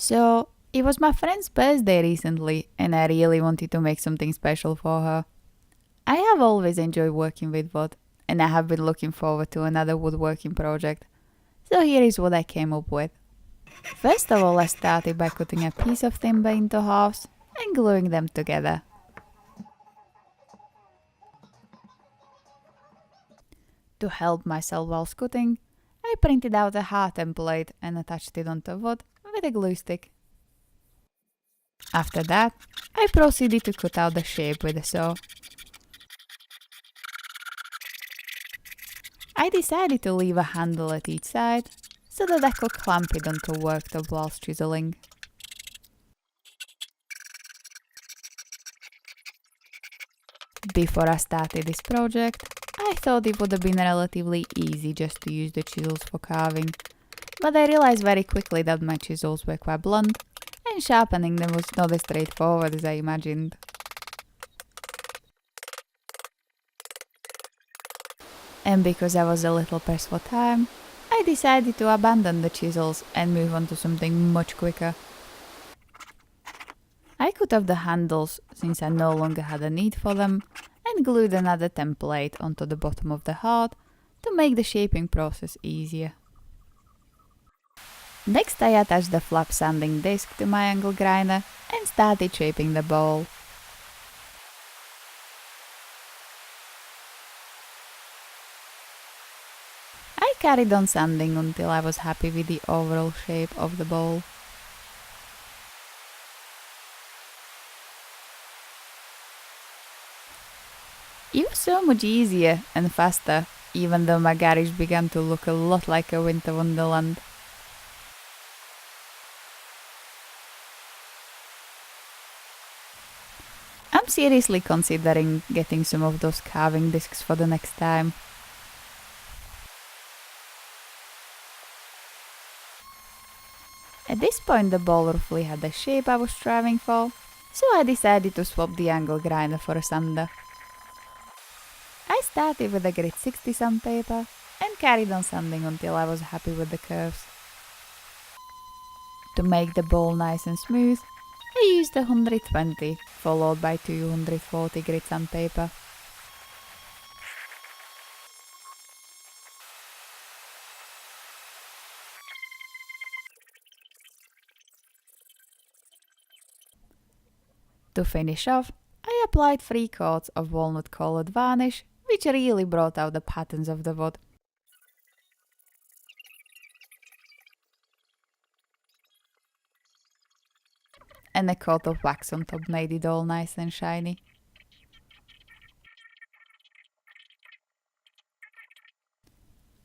So, it was my friend's birthday recently, and I really wanted to make something special for her. I have always enjoyed working with wood, and I have been looking forward to another woodworking project. So, here is what I came up with. First of all, I started by cutting a piece of timber into halves and gluing them together. To help myself whilst cutting, I printed out a heart template and attached it onto wood with a glue stick. After that, I proceeded to cut out the shape with a saw. I decided to leave a handle at each side so that I could clamp it onto worktop whilst chiseling. Before I started this project, I thought it would have been relatively easy just to use the chisels for carving, but I realized very quickly that my chisels were quite blunt and sharpening them was not as straightforward as I imagined. And because I was a little pressed for time, I decided to abandon the chisels and move on to something much quicker. I cut off the handles since I no longer had a need for them and glued another template onto the bottom of the heart to make the shaping process easier. Next, I attached the flap sanding disc to my angle grinder and started shaping the bowl. I carried on sanding until I was happy with the overall shape of the bowl. It was so much easier and faster, even though my garage began to look a lot like a winter wonderland. I'm seriously considering getting some of those carving discs for the next time. At this point the bowl roughly had the shape I was striving for, so I decided to swap the angle grinder for a sander. I started with a grit 60 sandpaper and carried on sanding until I was happy with the curves. To make the bowl nice and smooth, I used 120 followed by 240 grit sandpaper. To finish off, I applied 3 coats of walnut colored varnish, which really brought out the patterns of the wood. And a coat of wax on top made it all nice and shiny.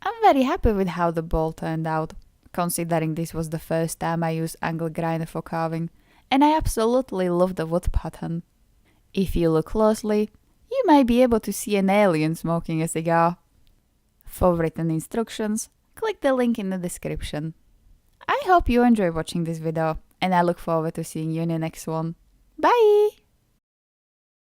I'm very happy with how the bowl turned out, considering this was the first time I used angle grinder for carving, and I absolutely love the wood pattern. If you look closely, you might be able to see an alien smoking a cigar. For written instructions, click the link in the description. I hope you enjoy watching this video, and I look forward to seeing you in the next one. Bye!